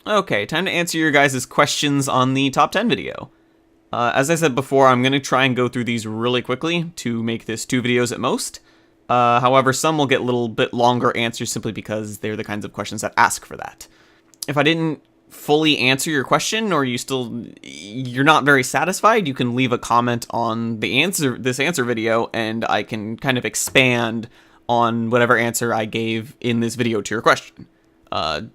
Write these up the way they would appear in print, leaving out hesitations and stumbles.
Okay, time to answer your guys' questions on the top 10 video. As I said before, I'm going to try and go through these really quickly to make this 2 videos at most. However, some will get a little bit longer answers simply because they're the kinds of questions that ask for that. If I didn't fully answer your question, or you're not very satisfied, you can leave a comment on this answer video, and I can kind of expand on whatever answer I gave in this video to your question.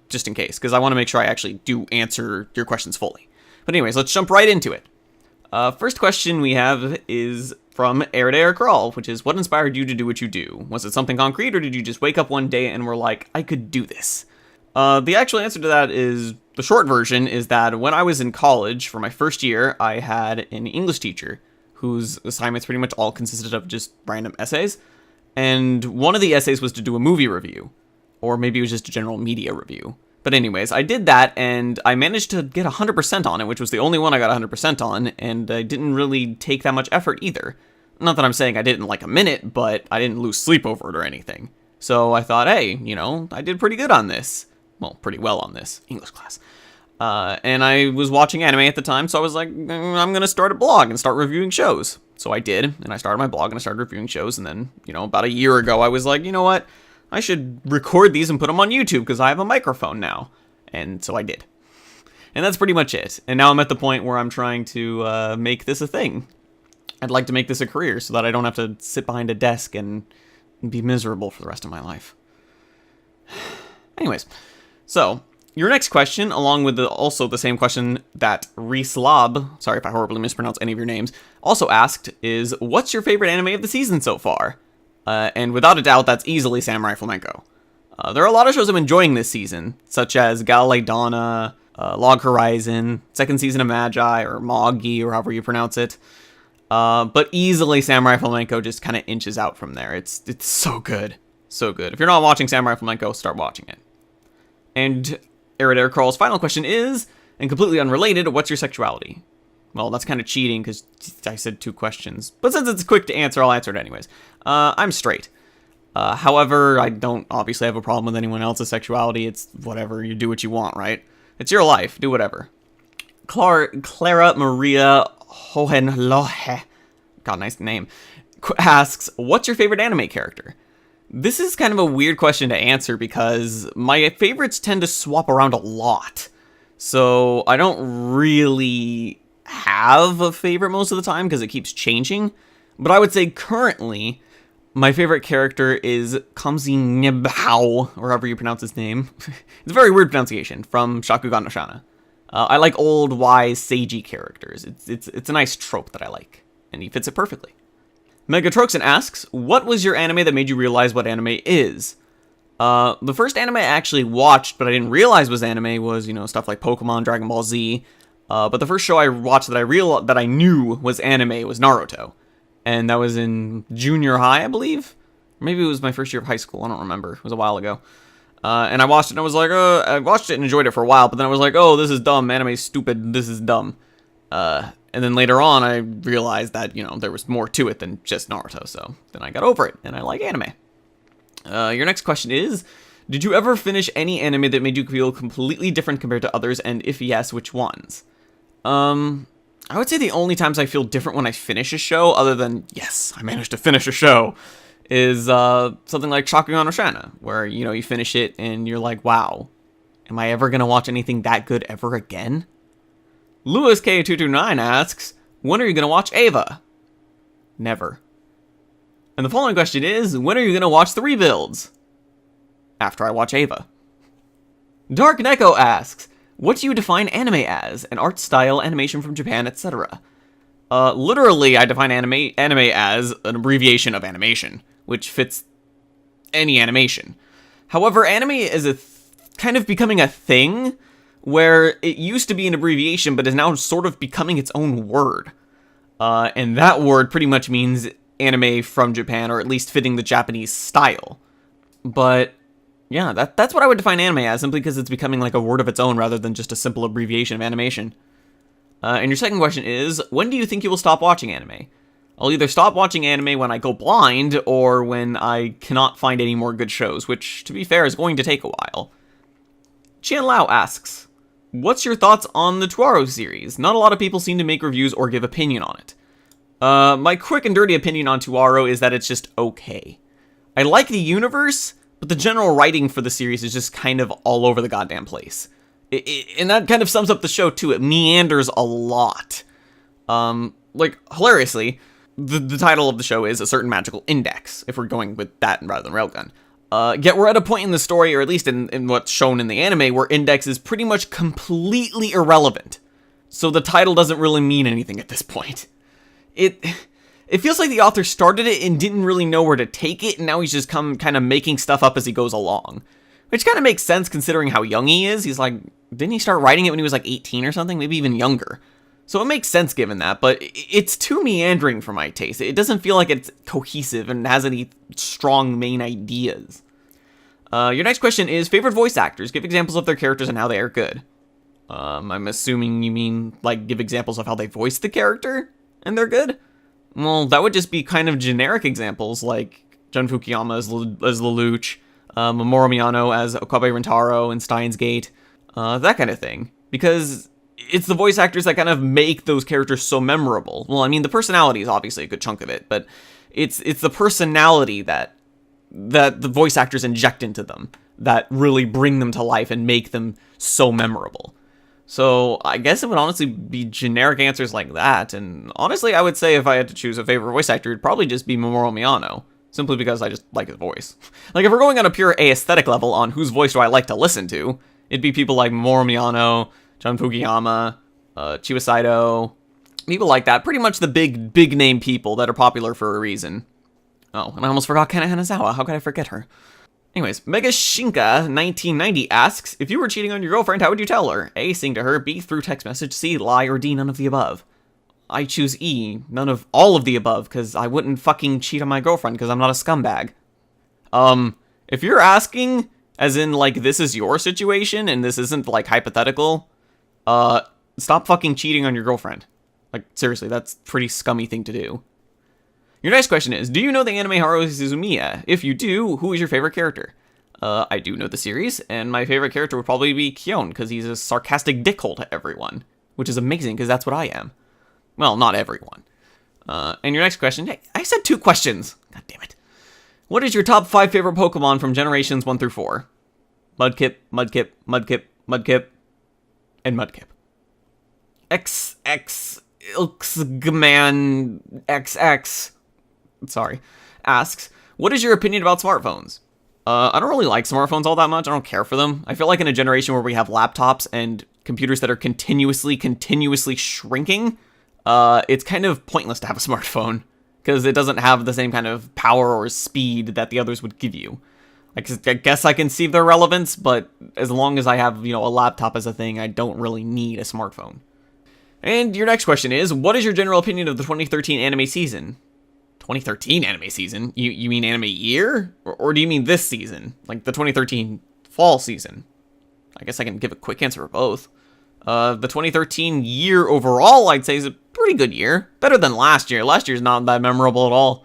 Just in case, because I want to make sure I actually do answer your questions fully. But anyways, let's jump right into it. First question we have is from Air Crawl, which is, what inspired you to do what you do? Was it something concrete, or did you just wake up one day and were like, I could do this? The actual answer to that is, the short version is that when I was in college for my first year, I had an English teacher whose assignments pretty much all consisted of just random essays. And one of the essays was to do a movie review. Or maybe it was just a general media review. But anyways, I did that, and I managed to get 100% on it, which was the only one I got 100% on, and I didn't really take that much effort either. Not that I'm saying I did it in like a minute, but I didn't lose sleep over it or anything. So I thought, hey, I did pretty good on this. Well, pretty well on this English class. And I was watching anime at the time, so I was like, I'm going to start a blog and start reviewing shows. So I did, and I started my blog and I started reviewing shows, and then, about a year ago, I was like, you know what? I should record these and put them on YouTube because I have a microphone now. And so I did. And that's pretty much it. And now I'm at the point where I'm trying to make this a thing. I'd like to make this a career so that I don't have to sit behind a desk and be miserable for the rest of my life. Anyways, so your next question, along with also the same question that Reeslab, sorry if I horribly mispronounce any of your names, also asked is, what's your favorite anime of the season so far? And without a doubt, that's easily Samurai Flamenco. There are a lot of shows I'm enjoying this season, such as Galilei Donna, Log Horizon, second season of Magi, or Moggy, or however you pronounce it. But easily Samurai Flamenco just kind of inches out from there. It's so good. So good. If you're not watching Samurai Flamenco, start watching it. And Air Crawl's final question is, and completely unrelated, what's your sexuality? Well, that's kind of cheating because I said 2 questions. But since it's quick to answer, I'll answer it anyways. I'm straight. However, I don't obviously have a problem with anyone else's sexuality. It's whatever. You do what you want, right? It's your life. Do whatever. Clara Maria Hohenlohe, God, nice name, asks, what's your favorite anime character? This is kind of a weird question to answer because my favorites tend to swap around a lot. So I don't really have a favorite most of the time because it keeps changing. But I would say currently, my favorite character is Kamzi Nebao, or however you pronounce his name. It's a very weird pronunciation, from Shakugan no Shana. I like old, wise, sagey characters. It's a nice trope that I like, and he fits it perfectly. Megatroxin asks, what was your anime that made you realize what anime is? The first anime I actually watched, but I didn't realize was anime, was, stuff like Pokemon, Dragon Ball Z. But the first show I watched that I knew was anime was Naruto. And that was in junior high, I believe? Maybe it was my first year of high school, I don't remember. It was a while ago. And I watched it and I was like, I watched it and enjoyed it for a while, but then I was like, oh, this is dumb, anime's stupid, this is dumb. And then later on, I realized that, there was more to it than just Naruto, so then I got over it, and I like anime. Your next question is, did you ever finish any anime that made you feel completely different compared to others, and if yes, which ones? I would say the only times I feel different when I finish a show, other than, yes, I managed to finish a show, is something like Shakugan no Shana, where, you finish it and you're like, wow, am I ever going to watch anything that good ever again? Lewis K229 asks, when are you going to watch Ava? Never. And the following question is, when are you going to watch the rebuilds? After I watch Ava. Dark Neko asks, what do you define anime as? An art style, animation from Japan, etc. Literally, I define anime as an abbreviation of animation, which fits any animation. However, anime is kind of becoming a thing where it used to be an abbreviation, but is now sort of becoming its own word. And that word pretty much means anime from Japan, or at least fitting the Japanese style. But yeah, that's what I would define anime as, simply because it's becoming like a word of its own rather than just a simple abbreviation of animation. And your second question is, when do you think you will stop watching anime? I'll either stop watching anime when I go blind, or when I cannot find any more good shows, which, to be fair, is going to take a while. Qian Lao asks, what's your thoughts on the Toro series? Not a lot of people seem to make reviews or give opinion on it. My quick and dirty opinion on Toro is that it's just okay. I like the universe, but the general writing for the series is just kind of all over the goddamn place. And that kind of sums up the show too. It meanders a lot. Hilariously, the title of the show is A Certain Magical Index, if we're going with that rather than Railgun. Yet we're at a point in the story, or at least in what's shown in the anime, where Index is pretty much completely irrelevant. So the title doesn't really mean anything at this point. It feels like the author started it and didn't really know where to take it, and now he's just kind of making stuff up as he goes along. Which kind of makes sense considering how young he is. He's like, didn't he start writing it when he was like 18 or something? Maybe even younger. So it makes sense given that, but it's too meandering for my taste. It doesn't feel like it's cohesive and has any strong main ideas. Your next question is, favorite voice actors. Give examples of their characters and how they are good. I'm assuming you mean, like, give examples of how they voice the character and they're good? Well, that would just be kind of generic examples, like Jun Fukuyama as Lelouch, Mamoru Miyano as Okabe Rintaro in Steins Gate, that kind of thing. Because it's the voice actors that kind of make those characters so memorable. Well, I mean, the personality is obviously a good chunk of it, but it's the personality that the voice actors inject into them that really bring them to life and make them so memorable. So I guess it would honestly be generic answers like that, and honestly I would say if I had to choose a favorite voice actor, it'd probably just be Mamoru Miyano, simply because I just like his voice. Like, if we're going on a pure aesthetic level on whose voice do I like to listen to, it'd be people like Mamoru Miyano, Jun Fukuyama, Chiba Saito, people like that. Pretty much the big name people that are popular for a reason. Oh, and I almost forgot Kana Hanazawa. How could I forget her? Anyways, Megashinka1990 asks, if you were cheating on your girlfriend, how would you tell her? A, sing to her, B, through text message, C, lie, or D, none of the above. I choose E, none of all of the above, because I wouldn't fucking cheat on my girlfriend, because I'm not a scumbag. If you're asking, as in, like, this is your situation, and this isn't, like, hypothetical, stop fucking cheating on your girlfriend. Like, seriously, that's a pretty scummy thing to do. Your next question is, do you know the anime Haruhi Suzumiya? If you do, who is your favorite character? I do know the series, and my favorite character would probably be Kyon, because he's a sarcastic dickhole to everyone, which is amazing, because that's what I am. Well, not everyone. And your next question, hey, I said 2 questions. God damn it. What is your top 5 favorite Pokemon from generations 1 through 4? Mudkip, Mudkip, Mudkip, Mudkip, and Mudkip. XX Ilksgman XX asks, what is your opinion about smartphones? I don't really like smartphones all that much. I don't care for them. I feel like in a generation where we have laptops and computers that are continuously shrinking, it's kind of pointless to have a smartphone because it doesn't have the same kind of power or speed that the others would give you. I guess I can see their relevance, but as long as I have, a laptop as a thing, I don't really need a smartphone. And your next question is, what is your general opinion of the 2013 anime season? 2013 anime season? You mean anime year? Or do you mean this season? Like the 2013 fall season? I guess I can give a quick answer for both. The 2013 year overall, I'd say, is a pretty good year. Better than last year. Last year's not that memorable at all.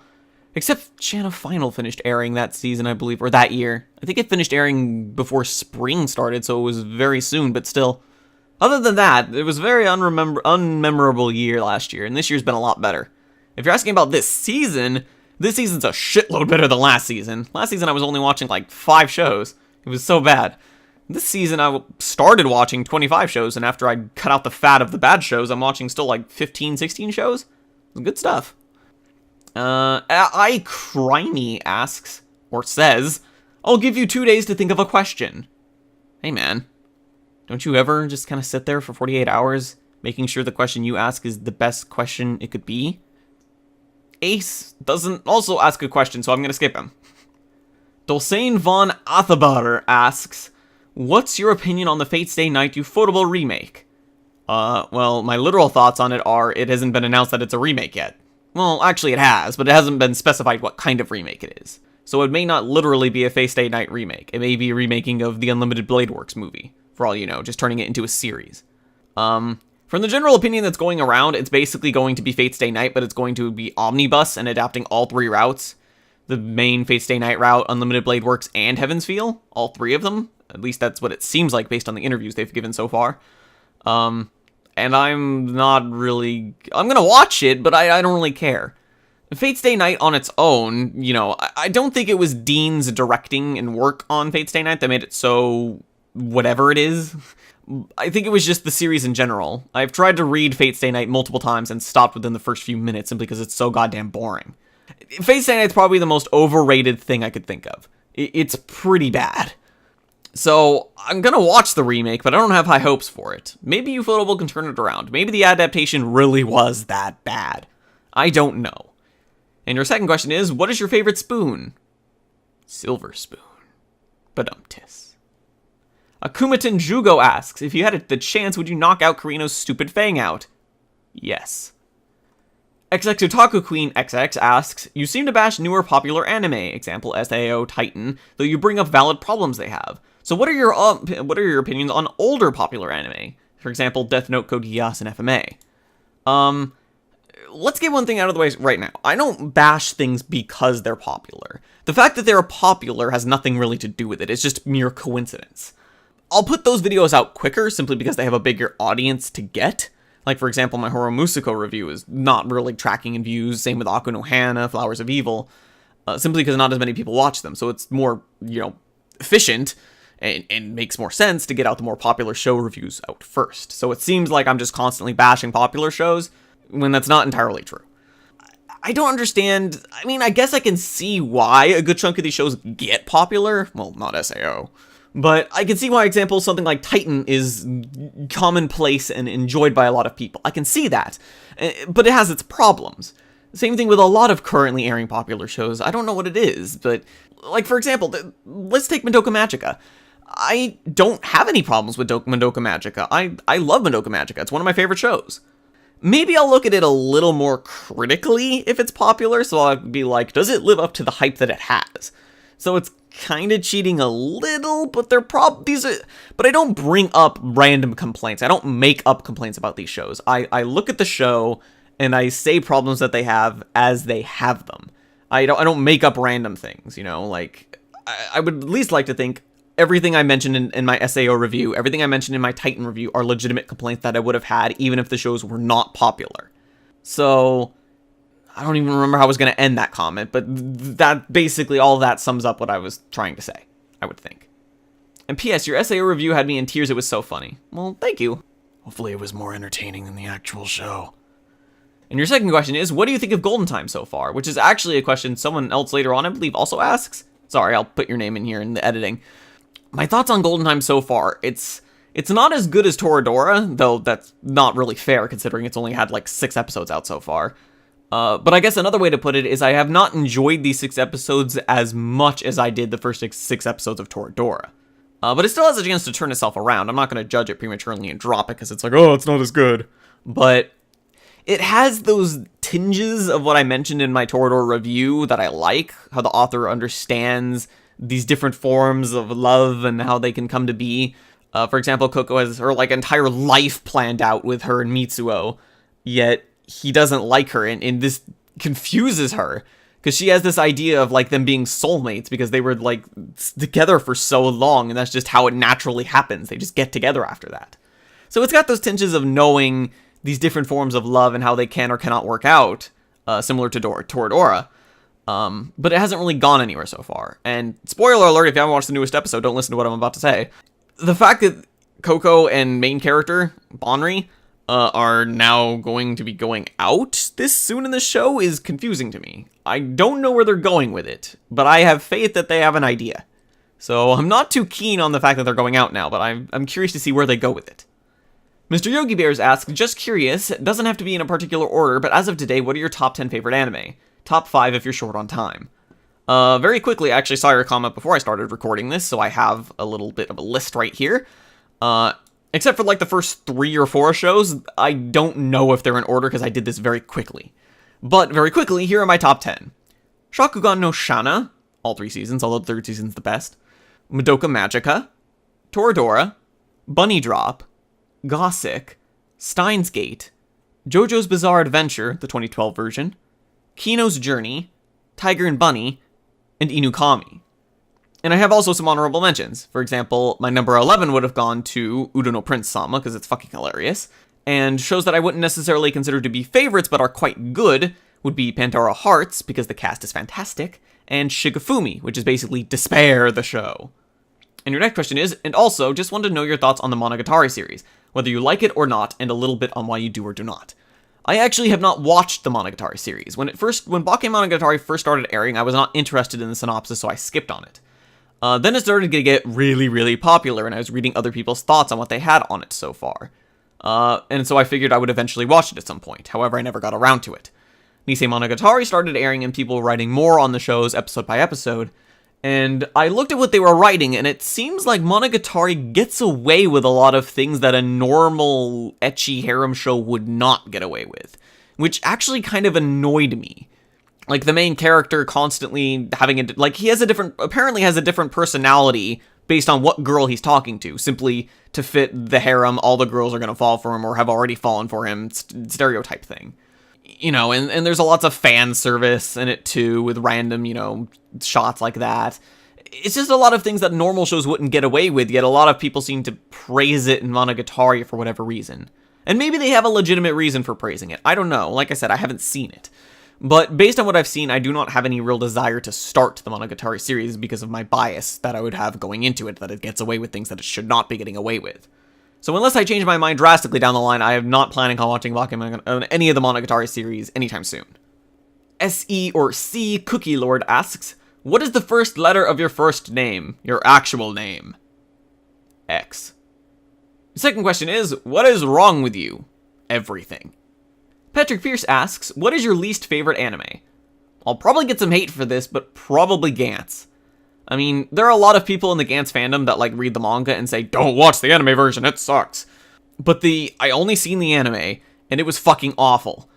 Except Channel Final finished airing that season, I believe, or that year. I think it finished airing before spring started, so it was very soon, but still. Other than that, it was a very unmemorable year last year, and this year's been a lot better. If you're asking about this season's a shitload better than last season. Last season I was only watching like 5 shows. It was so bad. This season I started watching 25 shows, and after I cut out the fat of the bad shows, I'm watching still like 15, 16 shows. Good stuff. Crimey asks, or says, I'll give you 2 days to think of a question. Hey man, don't you ever just kind of sit there for 48 hours, making sure the question you ask is the best question it could be? Ace doesn't also ask a question, so I'm going to skip him. Dulcane von Athabar asks, what's your opinion on the Fate Stay Night Ufotable remake? Well, my literal thoughts on it are, it hasn't been announced that it's a remake yet. Well, actually it has, but it hasn't been specified what kind of remake it is. So it may not literally be a Fate Stay Night remake. It may be a remaking of the Unlimited Blade Works movie, for all you know, just turning it into a series. From the general opinion that's going around, it's basically going to be Fate Stay Night, but it's going to be omnibus and adapting all 3 routes. The main Fate Stay Night route, Unlimited Blade Works, and Heaven's Feel. All 3 of them. At least that's what it seems like based on the interviews they've given so far. And I'm not really... I'm gonna watch it, but I don't really care. Fate's Day Night on its own, you know, I don't think it was Dean's directing and work on Fate's Day Night that made it so whatever it is. I think it was just the series in general. I've tried to read Fate's Day Night multiple times and stopped within the first few minutes simply because it's so goddamn boring. Fate's Day Night's probably the most overrated thing I could think of. It's pretty bad. So, I'm gonna watch the remake, but I don't have high hopes for it. Maybe Ufotable can turn it around. Maybe the adaptation really was that bad. I don't know. And your second question is, what is your favorite spoon? Silver spoon. Badumtis. Akumaten Jugo asks, if you had the chance, would you knock out Karino's stupid fang out? Yes. XX Otaku Queen XX asks, you seem to bash newer popular anime, example SAO Titan, though you bring up valid problems they have. So what are your opinions on older popular anime? For example, Death Note, Code Geass, and FMA. Let's get one thing out of the way right now. I don't bash things because they're popular. The fact that they're popular has nothing really to do with it. It's just mere coincidence. I'll put those videos out quicker simply because they have a bigger audience to get. Like, for example, my Horo Musuko review is not really tracking in views. Same with Aku no Hana, Flowers of Evil. Simply because not as many people watch them. So it's more, efficient and makes more sense to get out the more popular show reviews out first. So it seems like I'm just constantly bashing popular shows when that's not entirely true. I don't understand. I mean, I guess I can see why a good chunk of these shows get popular. Well, not SAO. But I can see why, example, something like Titan is commonplace and enjoyed by a lot of people. I can see that. But it has its problems. Same thing with a lot of currently airing popular shows. I don't know what it is, but... Like, for example, let's take Madoka Magica. I don't have any problems with Madoka Magica. I love Madoka Magica. It's one of my favorite shows. Maybe I'll look at it a little more critically if it's popular, so I'll be like, does it live up to the hype that it has? So it's kind of cheating a little, but but I don't bring up random complaints. I don't make up complaints about these shows. I look at the show and I say problems that they have as they have them. I don't make up random things, like I would at least like to think everything I mentioned in my SAO review, everything I mentioned in my Titan review are legitimate complaints that I would have had even if the shows were not popular. So I don't even remember how I was going to end that comment, but that basically all that sums up what I was trying to say, I would think. And P.S., your SAO review had me in tears. It was so funny. Well, thank you. Hopefully it was more entertaining than the actual show. And your second question is, what do you think of Golden Time so far? Which is actually a question someone else later on, I believe, also asks. Sorry, I'll put your name in here in the editing. My thoughts on Golden Time so far, it's not as good as Toradora, though that's not really fair considering it's only had like 6 episodes out so far. But I guess another way to put it is I have not enjoyed these 6 episodes as much as I did the first 6 episodes of Toradora. But it still has a chance to turn itself around. I'm not going to judge it prematurely and drop it because it's like, oh, it's not as good. But it has those tinges of what I mentioned in my Toradora review that I like, how the author understands these different forms of love and how they can come to be. For example, Coco has her entire life planned out with her and Mitsuo, yet he doesn't like her, and this confuses her because she has this idea of them being soulmates because they were together for so long, and that's just how it naturally happens. They just get together after that. So it's got those tinges of knowing these different forms of love and how they can or cannot work out, similar to Toradora. But it hasn't really gone anywhere so far. And spoiler alert, if you haven't watched the newest episode, don't listen to what I'm about to say. The fact that Coco and main character, Bonri, are now going to be going out this soon in the show is confusing to me. I don't know where they're going with it, but I have faith that they have an idea. So I'm not too keen on the fact that they're going out now, but I'm curious to see where they go with it. Mr. Yogi Bears asks, just curious, doesn't have to be in a particular order, but as of today, what are your top 10 favorite anime? Top 5 if you're short on time. Very quickly, I actually saw your comment before I started recording this, so I have a little bit of a list right here. Except for the first 3 or 4 shows, I don't know if they're in order because I did this very quickly. But very quickly, here are my top 10. Shakugan no Shana, all 3 seasons, although the 3rd season's the best. Madoka Magica, Toradora, Bunny Drop, Gossick, Steins Gate, JoJo's Bizarre Adventure, the 2012 version, Kino's Journey, Tiger and Bunny, and Inukami. And I have also some honorable mentions. For example, my number 11 would have gone to Udo no Prince Sama, because it's fucking hilarious. And shows that I wouldn't necessarily consider to be favorites, but are quite good, would be Pandora Hearts, because the cast is fantastic, and Shigefumi, which is basically Despair the show. And your next question is, and also, just wanted to know your thoughts on the Monogatari series, whether you like it or not, and a little bit on why you do or do not. I actually have not watched the Monogatari series. When Bakemonogatari first started airing, I was not interested in the synopsis, so I skipped on it. Then it started to get really, really popular, and I was reading other people's thoughts on what they had on it so far. And so I figured I would eventually watch it at some point. However, I never got around to it. Nisei Monogatari started airing and people were writing more on the shows episode by episode, and I looked at what they were writing, and it seems like Monogatari gets away with a lot of things that a normal ecchi harem show would not get away with, which actually kind of annoyed me. Like, the main character constantly having apparently has a different personality based on what girl he's talking to, simply to fit the harem, all the girls are gonna fall for him or have already fallen for him, stereotype thing. You know, and there's lots of fan service in it too, with random, shots like that. It's just a lot of things that normal shows wouldn't get away with, yet a lot of people seem to praise it in Monogatari for whatever reason. And maybe they have a legitimate reason for praising it. I don't know. Like I said, I haven't seen it. But based on what I've seen, I do not have any real desire to start the Monogatari series because of my bias that I would have going into it, that it gets away with things that it should not be getting away with. So unless I change my mind drastically down the line, I am not planning on watching any of the Monogatari series anytime soon. SE or C Cookie Lord asks, what is the first letter of your first name? Your actual name? X. The second question is, what is wrong with you? Everything. Patrick Pierce asks, what is your least favorite anime? I'll probably get some hate for this, but probably Gantz. I mean, there are a lot of people in the Gantz fandom that read the manga and say, don't watch the anime version, it sucks. But I only seen the anime, and it was fucking awful.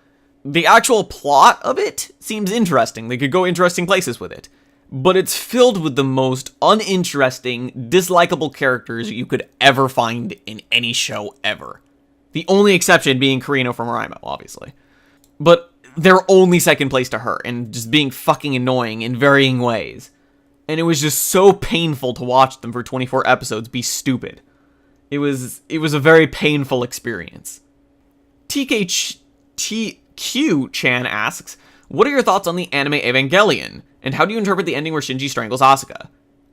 The actual plot of it seems interesting, they could go interesting places with it. But it's filled with the most uninteresting, dislikable characters you could ever find in any show ever. The only exception being Kurino from Raimo, obviously. But they're only second place to her, and just being fucking annoying in varying ways. And it was just so painful to watch them for 24 episodes be stupid. It was a very painful experience. TKQ-chan asks, what are your thoughts on the anime Evangelion? And how do you interpret the ending where Shinji strangles Asuka?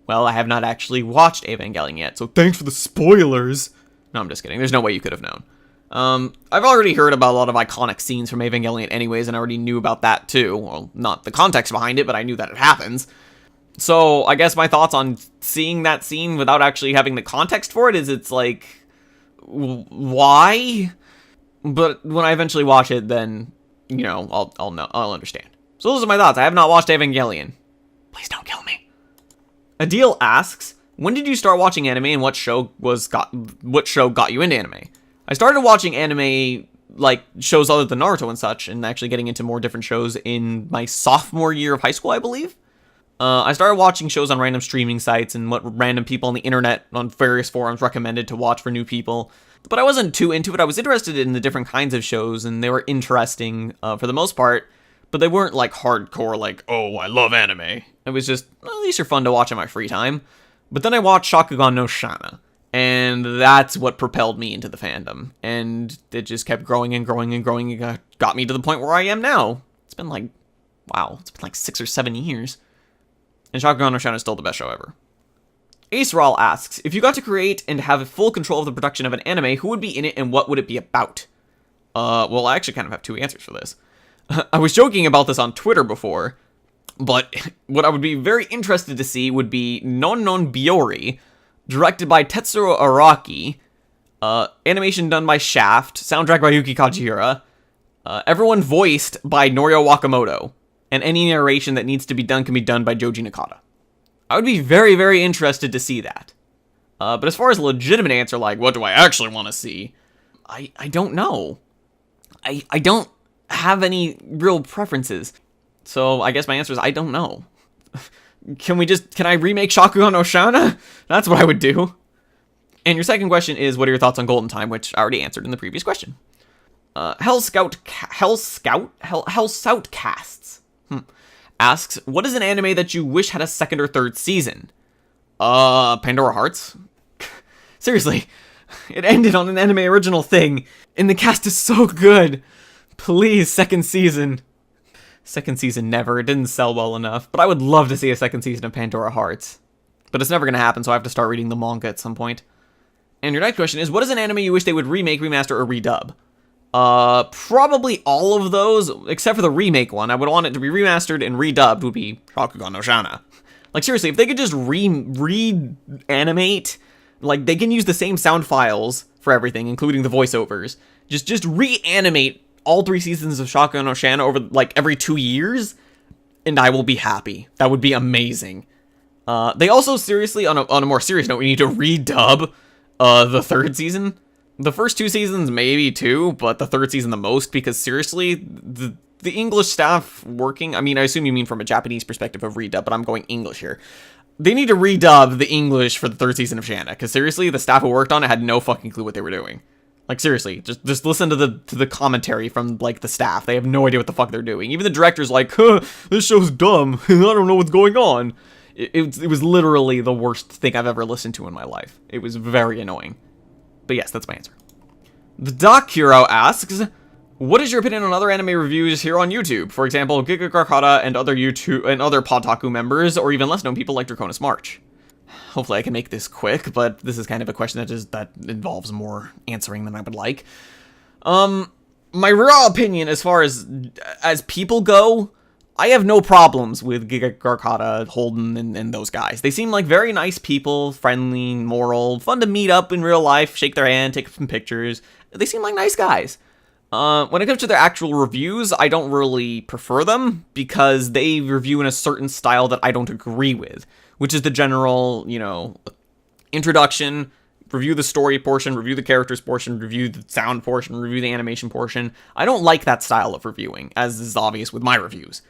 Well, I have not actually watched Evangelion yet, so thanks for the spoilers. No, I'm just kidding. There's no way you could have known. I've already heard about a lot of iconic scenes from Evangelion anyways, and I already knew about that too. Well, not the context behind it, but I knew that it happens. So, I guess my thoughts on seeing that scene without actually having the context for it is it's like, why? But when I eventually watch it, then, I'll know, I'll understand. So those are my thoughts. I have not watched Evangelion. Please don't kill me. Adil asks, when did you start watching anime and what show got you into anime? I started watching anime, shows other than Naruto and such, and actually getting into more different shows in my sophomore year of high school, I believe. I started watching shows on random streaming sites and what random people on the internet on various forums recommended to watch for new people. But I wasn't too into it. I was interested in the different kinds of shows, and they were interesting for the most part. But they weren't hardcore, oh, I love anime. It was just, these are fun to watch in my free time. But then I watched Shakugan no Shana. And that's what propelled me into the fandom. And it just kept growing and growing and growing and got me to the point where I am now. It's been 6 or 7 years. And Shakugan no Shana is still the best show ever. Ace Rawl asks, if you got to create and have full control of the production of an anime, who would be in it and what would it be about? Well, I actually kind of have 2 answers for this. I was joking about this on Twitter before, but what I would be very interested to see would be Non Non Biori, directed by Tetsuro Araki, animation done by Shaft, soundtrack by Yuki Kajihira, everyone voiced by Norio Wakamoto, and any narration that needs to be done can be done by Joji Nakata. I would be very, very interested to see that. But as far as a legitimate answer, what do I actually want to see? I don't know. I don't have any real preferences. So I guess my answer is I don't know. Can I remake Shakugan no Shana? That's what I would do. And your second question is, what are your thoughts on Golden Time, which I already answered in the previous question. Hell Scout Casts asks, what is an anime that you wish had a second or third season? Pandora Hearts? Seriously, it ended on an anime original thing, and the cast is so good. Please, second season. Second season never, it didn't sell well enough, but I would love to see a second season of Pandora Hearts. But it's never gonna happen, so I have to start reading the manga at some point. And your next question is, what is an anime you wish they would remake, remaster, or redub? Probably all of those, except for the remake one. I would want it to be remastered and redubbed would be Rakugan no Shana. Like, seriously, if they could just reanimate, like, they can use the same sound files for everything, including the voiceovers. Just reanimate all 3 seasons of Shakugan no Shana over, like, every 2 years, and I will be happy. That would be amazing. They also, seriously, on a more serious note, we need to redub the 3rd season. The first 2 seasons, maybe 2, but the 3rd season the most, because seriously, the English staff working, I mean, I assume you mean from a Japanese perspective of redub, but I'm going English here. They need to redub the English for the 3rd season of Shana, because seriously, the staff who worked on it had no fucking clue what they were doing. Like, seriously, just listen to the commentary from, like, the staff. They have no idea what the fuck they're doing. Even the director's like, huh, this show's dumb, I don't know what's going on. It was literally the worst thing I've ever listened to in my life. It was very annoying. But yes, that's my answer. The Doc Hero asks, what is your opinion on other anime reviews here on YouTube? For example, Giga Garkata and other Podtaku members, or even less known people like Draconis March. Hopefully I can make this quick, but this is kind of a question that involves more answering than I would like. My raw opinion as far as people go, I have no problems with Giga Garkata, Holden, and those guys. They seem like very nice people, friendly, moral, fun to meet up in real life, shake their hand, take some pictures. They seem like nice guys. When it comes to their actual reviews, I don't really prefer them because they review in a certain style that I don't agree with, which is the general, introduction, review the story portion, review the characters portion, review the sound portion, review the animation portion. I don't like that style of reviewing, as is obvious with my reviews.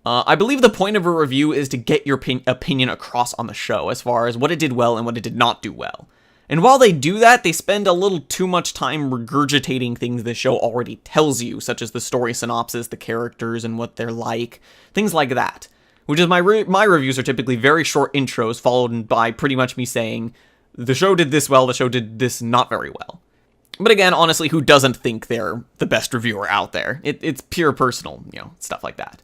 I believe the point of a review is to get your opinion across on the show as far as what it did well and what it did not do well. And while they do that, they spend a little too much time regurgitating things the show already tells you, such as the story synopsis, the characters, and what they're like, things like that. Which is my reviews are typically very short intros followed by pretty much me saying, the show did this well, the show did this not very well. But again, honestly, who doesn't think they're the best reviewer out there? It's pure personal, stuff like that.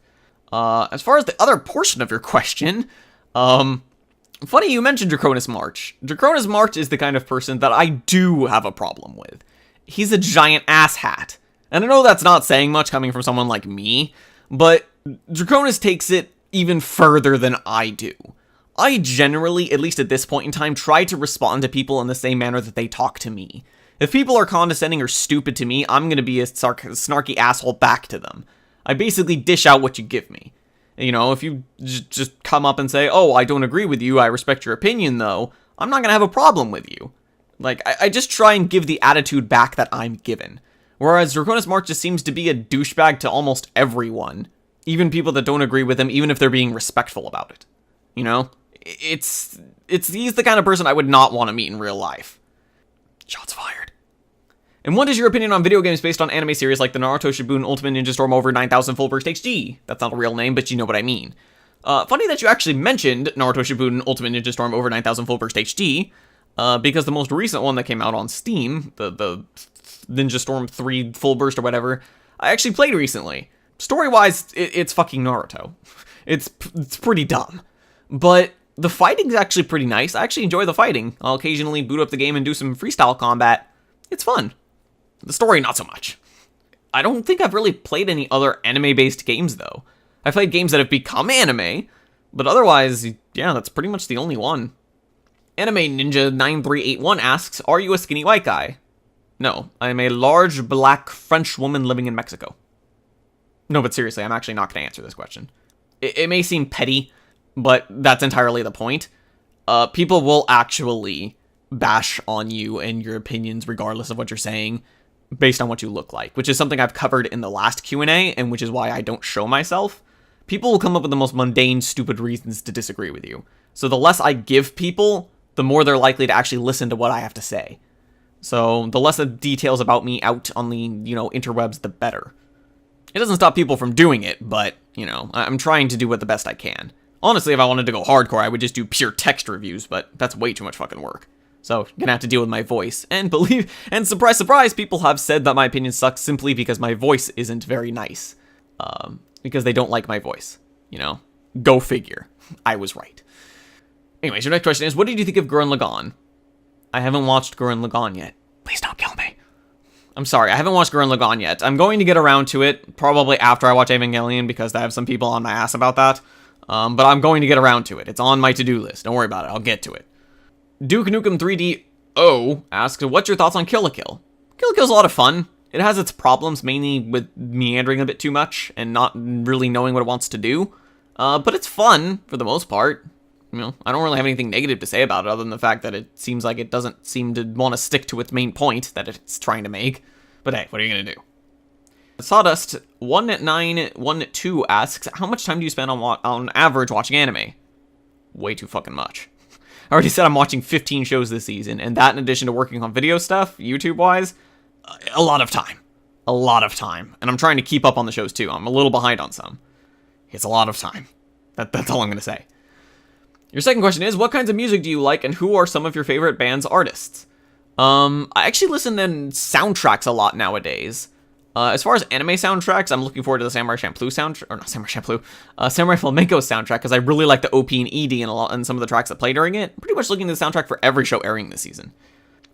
As far as the other portion of your question, funny you mentioned Draconis March. Draconis March is the kind of person that I do have a problem with. He's a giant asshat. And I know that's not saying much coming from someone like me, but Draconis takes it even further than I do. I generally, at least at this point in time, try to respond to people in the same manner that they talk to me. If people are condescending or stupid to me, I'm going to be a snarky asshole back to them. I basically dish out what you give me. If you just come up and say, oh, I don't agree with you, I respect your opinion, though, I'm not going to have a problem with you. Like, I just try and give the attitude back that I'm given. Whereas Draconis March just seems to be a douchebag to almost everyone. Even people that don't agree with him, even if they're being respectful about it. He's the kind of person I would not want to meet in real life. Shots fired. And what is your opinion on video games based on anime series like the Naruto Shippuden Ultimate Ninja Storm Over 9000 Full Burst HD? That's not a real name, but you know what I mean. Funny that you actually mentioned Naruto Shippuden Ultimate Ninja Storm Over 9000 Full Burst HD, because the most recent one that came out on Steam, the Ninja Storm 3 Full Burst or whatever, I actually played recently. Story-wise, it's fucking Naruto. It's pretty dumb. But the fighting's actually pretty nice. I actually enjoy the fighting. I'll occasionally boot up the game and do some freestyle combat. It's fun. The story, not so much. I don't think I've really played any other anime-based games, though. I've played games that have become anime, but otherwise, yeah, that's pretty much the only one. Anime Ninja 9381 asks, are you a skinny white guy? No, I'm a large black French woman living in Mexico. No, but seriously, I'm actually not going to answer this question. It may seem petty, but that's entirely the point. People will actually bash on you and your opinions regardless of what you're saying based on what you look like, which is something I've covered in the last Q&A, and which is why I don't show myself. People will come up with the most mundane, stupid reasons to disagree with you. So the less I give people, the more they're likely to actually listen to what I have to say. So the less the details about me out on the, interwebs, the better. It doesn't stop people from doing it, but, I'm trying to do what the best I can. Honestly, if I wanted to go hardcore, I would just do pure text reviews, but that's way too much fucking work. So, gonna have to deal with my voice. And surprise, surprise, people have said that my opinion sucks simply because my voice isn't very nice. Because they don't like my voice. You know? Go figure. I was right. Anyways, your next question is, what did you think of Gurren Lagann? I haven't watched Gurren Lagann yet. Please don't kill me. I'm sorry, I haven't watched Gurren Lagann yet. I'm going to get around to it, probably after I watch Evangelion, because I have some people on my ass about that. But I'm going to get around to it. It's on my to-do list. Don't worry about it. I'll get to it. Duke Nukem 3D-O asks, what's your thoughts on Killa Kill? Killa Kill's a lot of fun. It has its problems, mainly with meandering a bit too much and not really knowing what it wants to do. But it's fun, for the most part. You know, I don't really have anything negative to say about it, other than the fact that it seems like it doesn't seem to want to stick to its main point that it's trying to make. But hey, what are you going to do? Sawdust1912 asks, how much time do you spend on average watching anime? Way too fucking much. I already said I'm watching 15 shows this season, and that in addition to working on video stuff, YouTube-wise, a lot of time. A lot of time. And I'm trying to keep up on the shows too. I'm a little behind on some. It's a lot of time. That's all I'm going to say. Your second question is, what kinds of music do you like, and who are some of your favorite band's artists? I actually listen to soundtracks a lot nowadays. As far as anime soundtracks, I'm looking forward to the Samurai Champloo soundtrack, or not Samurai Champloo, Samurai Flamenco soundtrack, because I really like the OP and ED and some of the tracks that play during it. I'm pretty much looking to the soundtrack for every show airing this season.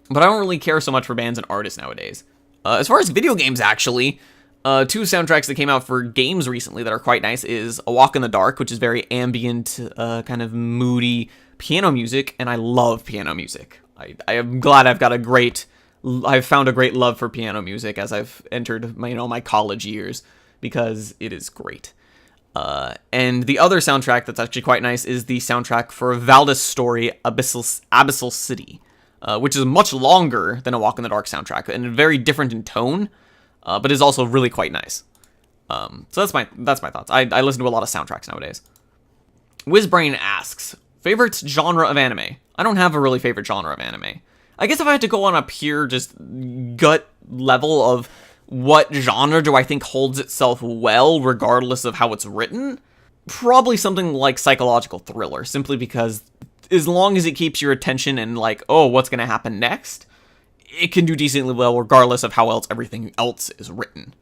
But I don't really care so much for bands and artists nowadays. As far as video games, actually, two soundtracks that came out for games recently that are quite nice is A Walk in the Dark, which is very ambient, kind of moody piano music, and I love piano music. I am glad I've found a great love for piano music as I've entered my college years, because it is great. And the other soundtrack that's actually quite nice is the soundtrack for Valdis story, Abyssal City, which is much longer than A Walk in the Dark soundtrack, and very different in tone, but is also really quite nice. So that's my thoughts. I listen to a lot of soundtracks nowadays. Wizbrain asks, favorite genre of anime? I don't have a really favorite genre of anime. I guess if I had to go on a pure just gut level of what genre do I think holds itself well regardless of how it's written, probably something like psychological thriller, simply because as long as it keeps your attention and like, oh, what's going to happen next, it can do decently well regardless of how else everything else is written.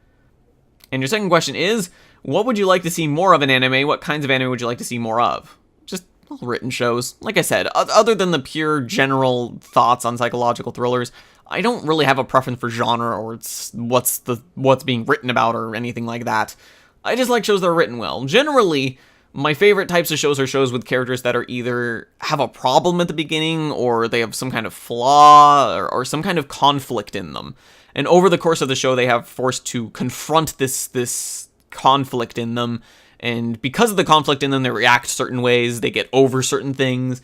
And your second question is, what would you like to see more of in anime? What kinds of anime would you like to see more of? Just written shows. Like I said, other than the pure general thoughts on psychological thrillers, I don't really have a preference for genre or what's being written about or anything like that. I just like shows that are written well. Generally, my favorite types of shows are shows with characters that are either have a problem at the beginning or they have some kind of flaw or some kind of conflict in them. And over the course of the show, they have forced to confront this conflict in them. And because of the conflict in them, they react certain ways, they get over certain things,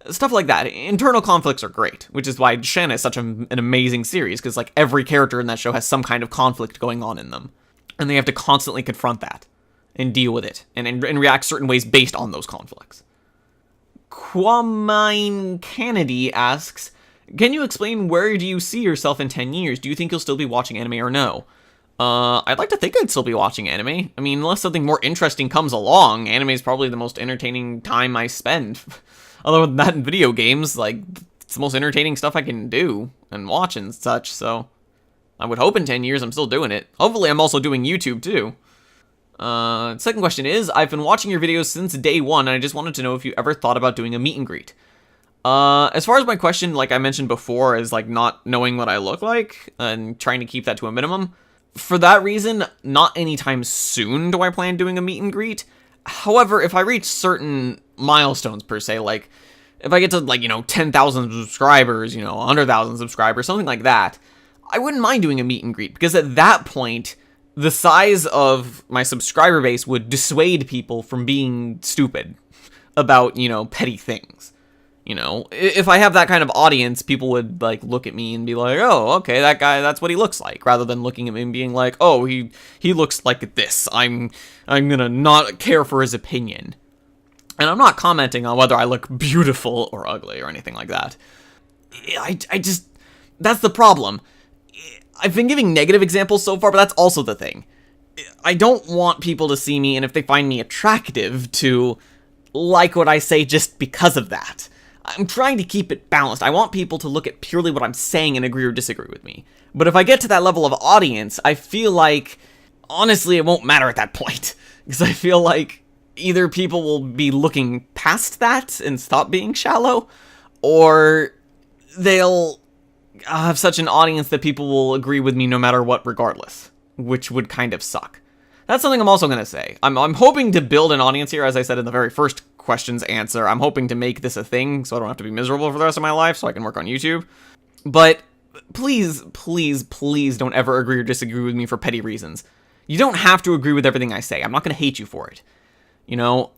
stuff like that. Internal conflicts are great, which is why Shanna is such an amazing series, because like every character in that show has some kind of conflict going on in them. And they have to constantly confront that and deal with it and react certain ways based on those conflicts. Quamine Canady asks, can you explain where do you see yourself in 10 years? Do you think you'll still be watching anime or no? I'd like to think I'd still be watching anime. I mean, unless something more interesting comes along, anime is probably the most entertaining time I spend. Other than that, in video games, like, it's the most entertaining stuff I can do and watch and such, so I would hope in 10 years I'm still doing it. Hopefully I'm also doing YouTube, too. Second question is, I've been watching your videos since day one, and I just wanted to know if you ever thought about doing a meet and greet. As far as my question, like I mentioned before, is like not knowing what I look like and trying to keep that to a minimum. For that reason, not anytime soon do I plan doing a meet and greet. However, if I reach certain milestones per se, like if I get to like, 10,000 subscribers, 100,000 subscribers, something like that, I wouldn't mind doing a meet and greet, because at that point, the size of my subscriber base would dissuade people from being stupid about, petty things. If I have that kind of audience, people would like look at me and be like, oh, okay, that guy, that's what he looks like, rather than looking at me and being like, oh, he looks like this. I'm gonna not care for his opinion. And I'm not commenting on whether I look beautiful or ugly or anything like that. I just, that's the problem. I've been giving negative examples so far, but that's also the thing. I don't want people to see me, and if they find me attractive, to like what I say just because of that. I'm trying to keep it balanced. I want people to look at purely what I'm saying and agree or disagree with me. But if I get to that level of audience, I feel like, honestly, it won't matter at that point. Because I feel like either people will be looking past that and stop being shallow, or they'll have such an audience that people will agree with me no matter what regardless, which would kind of suck. That's something I'm also going to say. I'm hoping to build an audience here, as I said in the very first question's answer. I'm hoping to make this a thing so I don't have to be miserable for the rest of my life so I can work on YouTube. But please, please, please don't ever agree or disagree with me for petty reasons. You don't have to agree with everything I say. I'm not going to hate you for it. You know,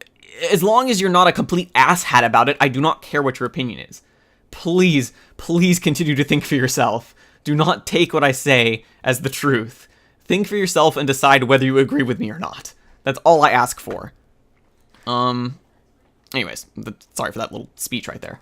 as long as you're not a complete asshat about it, I do not care what your opinion is. Please, please continue to think for yourself. Do not take what I say as the truth. Think for yourself and decide whether you agree with me or not. That's all I ask for. Anyways, sorry for that little speech right there.